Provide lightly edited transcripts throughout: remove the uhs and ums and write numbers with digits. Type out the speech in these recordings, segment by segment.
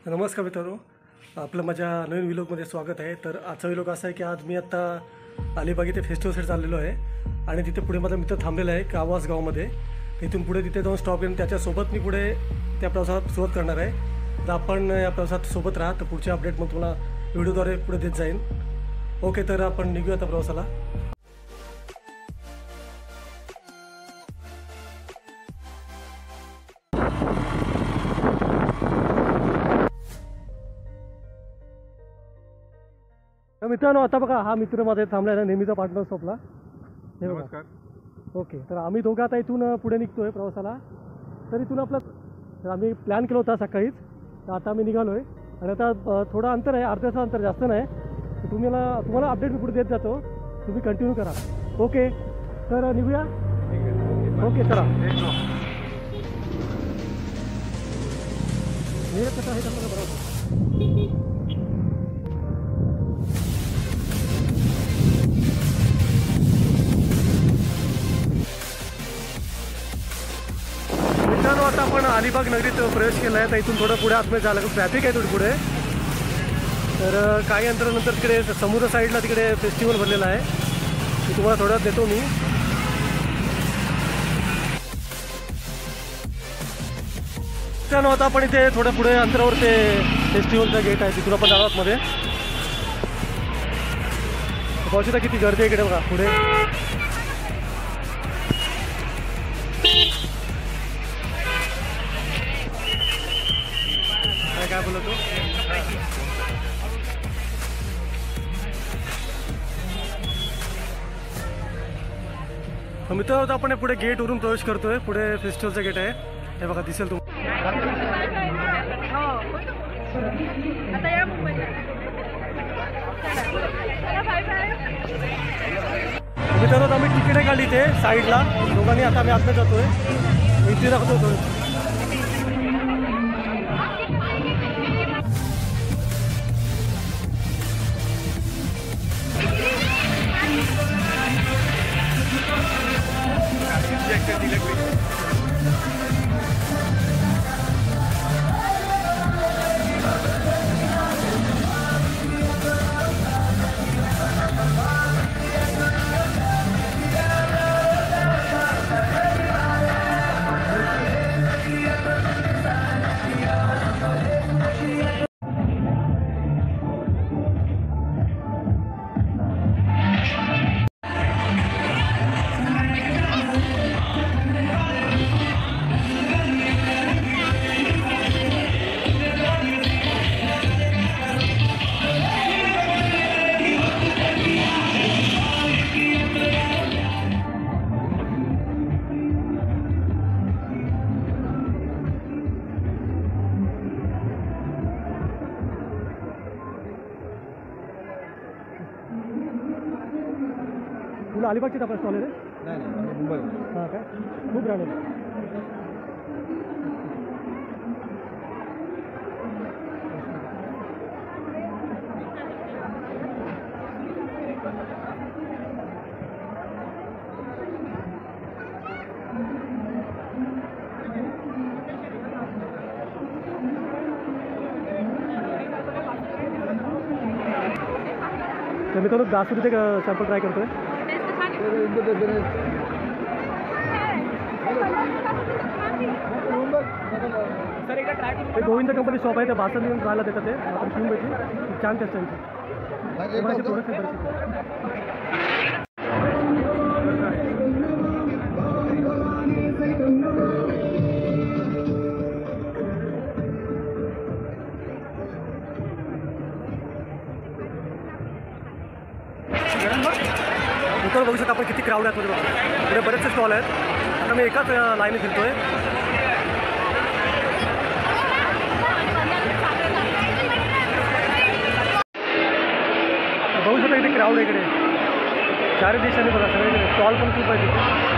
नमस्कार मित्रांनो, आपलं माझ्या नवीन व्लॉगमध्ये स्वागत आहे। तर आजचा व्लॉग असा आहे की आज मी आता अलिबाग इथे फेस्टिवलसाठी चाललेलो आहे आणि तिथे पुढे माझा मित्र थांबलेला आहे कावास गावामध्ये। इथून पुढे तिथे जाऊन स्टॉप घेऊन त्याच्यासोबत मी पुढे त्या प्रवासात सुरुवात करणार आहे। तर आपण या प्रवासात सोबत राहा, तर पुढचे अपडेट मग तुम्हाला व्हिडिओद्वारे पुढे देत जाईन। ओके, तर आपण निघूया आता प्रवासाला। मित्रांनो, आता बघा हा मित्र माझा थांबला आहे, नेहमीचा पार्टनर स्टॉपला। हे बघा। नमस्कार। ओके, तर आम्ही दोघं आता इथून पुढे निघतोय प्रवासाला। तर इथून आपलं तर आम्ही प्लॅन केला होता सकाळीच, तर आता आम्ही निघालो आहे आणि आता थोडं अंतर आहे, अर्ध्याचं अंतर, जास्त नाही। तर तुम्हाला अपडेट मी पुढे देत जातो, तुम्ही कंटिन्यू करा। ओके, तर निघूया। ओके, चला। कसं आहे का बरोबर। मित्रांनो, आता आपण अलिबाग नगरीत प्रवेश केला आहे। तर इथून थोडं पुढे आतमध्ये झालं, ट्रॅफिक आहे थोडी पुढे। तर काही अंतरानंतर तिकडे समुद्र साईडला तिकडे फेस्टिवल भरलेला आहे, ते तुम्हाला थोड्यात देतो मी। मित्रांनो, आता आपण इथे थोड्या पुढे अंतरावर ते फेस्टिवलचा गेट आहे, तिथून आपण जाणार आहोत मध्ये। पाहू किती गर्दी आहे इकडे बघा पुढे। काय बोलतो मित्रांनो, आपण पुढे गेटवरून प्रवेश करतोय। पुढे फेस्टिवलचा गेट आहे, हे बघा दिसेल तुम्हाला। मित्रांनो, आम्ही तिकीट काढली इथे साईडला दोघांनी। आता आम्ही आतमध्ये जातोय, इथे दाखवतो। तुला अलिबागची आपण स्टॉल आहे रे? नाही, मुंबई। हां, काय खूप राहिले। तर मी तो दासुरीचे सॅम्पल ट्राय करतोय। गोविंद कंपनी शॉप आहे, त्या भाषण येऊन राहायला देतात ते आपण पिऊन भेटली, छान टेस्ट त्यांची प्रोडक्ट इतर बघू शकता आपण किती क्राऊड आहेत मध्ये बघा। पुढे बरेचसे स्टॉल आहेत, आता मी एकाच लाईन फिरतोय। बघू शकता इथे क्राऊड आहे इकडे, चारही देशाने बघा सगळीकडे स्टॉल पण खूप आहे तिथे।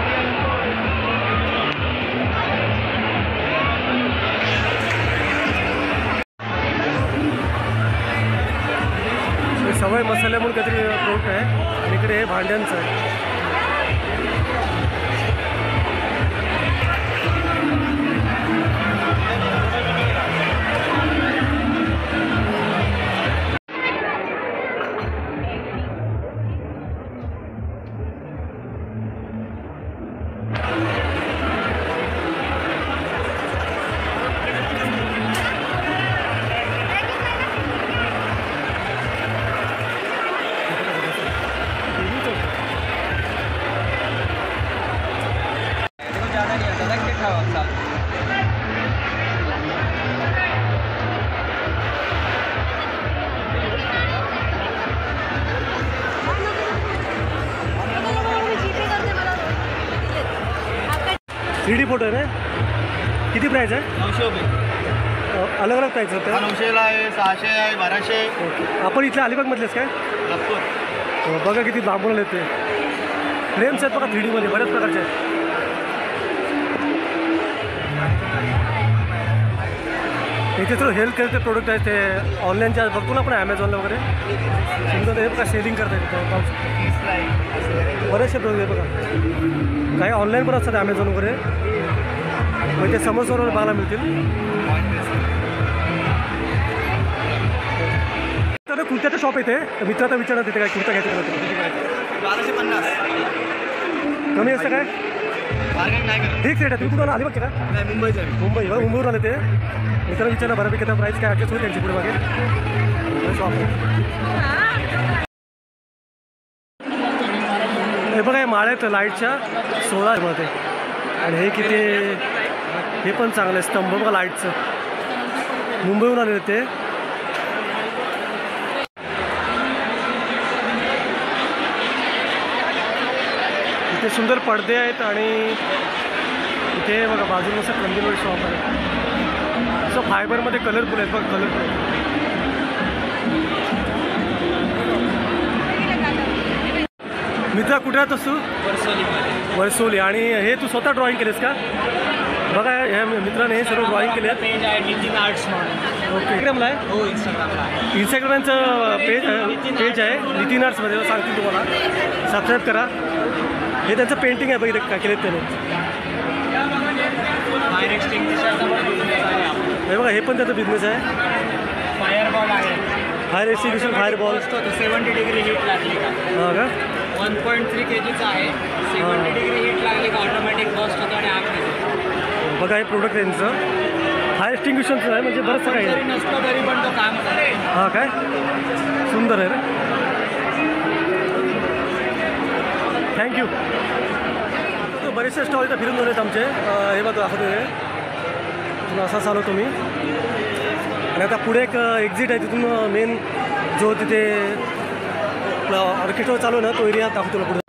सवय मसाले म्हणून काहीतरी प्रोडक्ट आहे आणि इकडे हे भांड्यांचं आहे। 3D फोटो आहे ना? किती प्राईस आहे? 900 रुपये. अलग अलग प्राईस होतं. 900ला आहे, 600 आहे, 1200. ओके. आपण इथल्या अलिबागमधलेच काय? लागतो. बघा किती बांबून येते. फ्रेम्स आहेत बघा 3D मध्ये बऱ्याच प्रकारचे आहेत. इथे थोडं हेल्थ केअरचे प्रोडक्ट आहेत ते ऑनलाईन जे बघतो ना आपण ॲमेझॉनला वगैरे समजा ते बघा सेलिंग करता येते बरेचसे प्रोडक्ट आहे बघा. काही ऑनलाईन पण असतात ॲमेझॉन वगैरे मग ते समोर बघायला मिळतील. तर कुर्त्याचं शॉप येते मित्राचा विचारत येते काय कुर्ता घ्यायचं 1250. कमी असतं काय? मार्केट नाही करत. ठीक रेट आहे. तुम्ही कुठं आली बघ का? नाही, मुंबईचं आहे. मुंबईवर आले ते मित्राला विचारलं बऱ्यापैकी आता प्राईस काय ॲडजस्ट होईल त्यांची पुढे मागे शॉप आहे. हे बघा हे माळ आहेत लाईटच्या 16 मध्ये आणि हे किती हे पण चांगलं आहे स्तंभ बघा लाईटचं मुंबईहून आलेले ते. इथे सुंदर पडदे आहेत आणि इथे बघा बाजूला असं कंदीलवर शॉप आहे असं फायबरमध्ये कलरफुल आहेत बघ कलरफुल. मित्रा कुठे राहत असतो? वर्सोली. आणि हे तू स्वतः ड्रॉइंग केलेस का? बघा ह्या मित्राने हे सर्व ड्रॉइंग केले आहेत. पेज आहे नितीन आर्ट्स म्हणून. ओके. इंस्टाग्रामला आहे? हो, इंस्टाग्रामला आहे. इंस्टाग्रामचं पेज आहे नितीन आर्ट्समध्ये सांगतील तुम्हाला सबस्क्राईब करा. हे त्यांचं पेंटिंग आहे बघितलं काय केलेत त्याने. फायर एक्सटिंग्विशरचा पण बिझनेस आहे. हे बघा हे पण त्याचा बिझनेस आहे. फायरबॉल आहे. Fire extinguisher fireball 70 degree heat लागली का? हां का? 1.3 kgचा आहे. 70 डिग्री हीट लागली का ऑटोमॅटिक बस्ट होतं आणि आग येते. बघा हे प्रोडक्ट त्यांचं फायर एक्सटिंग्विशरचं आहे म्हणजे बरंच काही जरी आहे. नसलं तरी पण तो काम करतो. हां काय सुंदर आहे रे. थँक्यू. बरेचसे स्टॉल इथं फिरून आहेत आमचे. हे बघा दाखवतो हे तुला असा चालवतो मी आणि आता पुढे एक एक्झिट आहे तिथून मेन जो तिथे ऑर्केस्ट्रा चालू आहे ना तो एरिया दाखवतो तुला पुढे.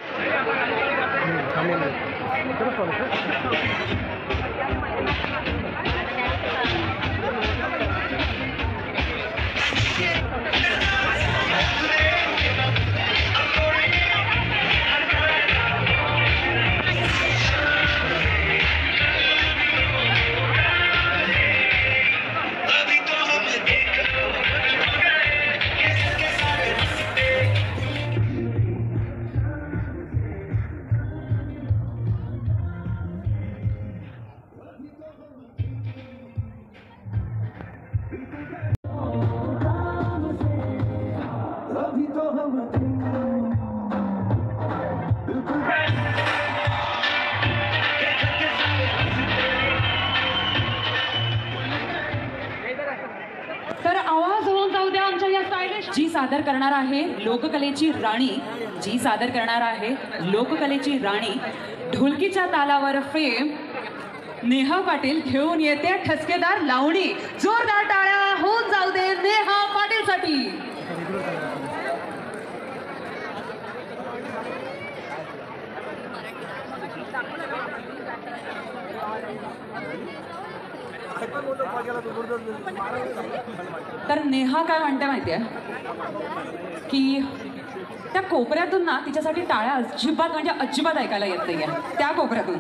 तर आवाज होऊन जाऊ द्या आमच्या या स्टायलिश जी सादर करणार आहे लोककलेची राणी. जी सादर करणार आहे लोककलेची राणी ढोलकीच्या तालावर फेम नेहा पाटील घेऊन येते ठसकेदार लावणी. जोरदार टाळ्या होऊन जाऊ दे नेहा पाटीलसाठी. तर नेहा काय म्हणते माहितीये की त्या कोपऱ्यातून ना तिच्यासाठी टाळ्या अजिबात म्हणजे अजिबात ऐकायला येत नाहीये. त्या कोपऱ्यातून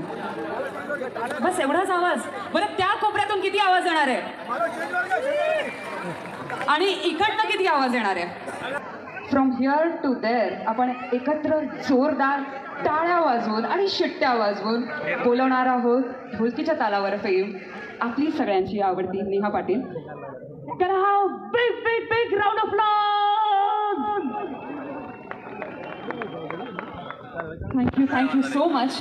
बस एवढाच आवाज. बरं त्या कोपऱ्यातून किती आवाज येणार आहे आणि इकडनं किती आवाज येणार आहे? फ्रॉम हिअर टू देअर आपण एकत्र जोरदार टाळ्या वाजवून आणि शिट्ट्या वाजवून बोलवणार आहोत ढोलकीच्या तालावर फेम आपली सगळ्यांची आवडती Neha Patil. Can I have big round of applause? Thank you so much.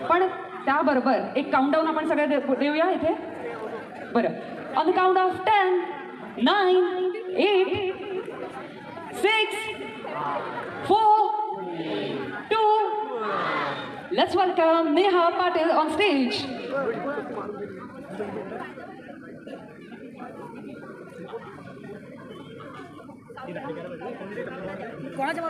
पण त्याबरोबर एक काउंटडाऊन आपण सगळे देऊया इथे. बरं, on the count of 10, 9, 8, 6, 4, 2. Let's welcome Neha Patil on stage. कोणाच्या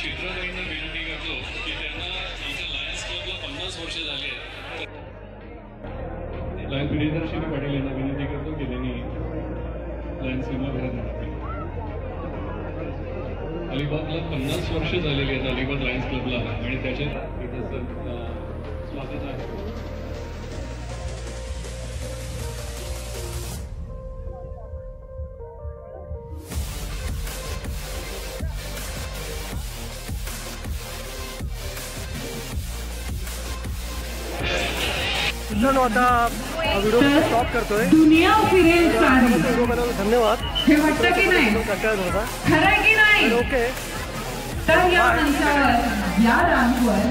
चित्रताईंना विनंती करतो की त्यांना इथं लायन्स क्लबला 50 वर्ष झाले आहेत. लायन्स प्रियदर्शनी पाटील यांना विनंती करतो की त्यांनी लायन्स क्लबला भेट द्यावी. अलिबागला 50 वर्ष झालेली आहेत अलिबाग लायन्स क्लबला आणि त्याच्यात इथं स्वागत आहे. मित्रांनो आता व्हिडिओ स्टॉप करतोय. दुनिया फिरेल सारी. व्हिडिओ बनवला धन्यवाद. हे वाटतं की नाही कंटाळत होता. खरं की नाही ओके तर या मंचावर या रांगवर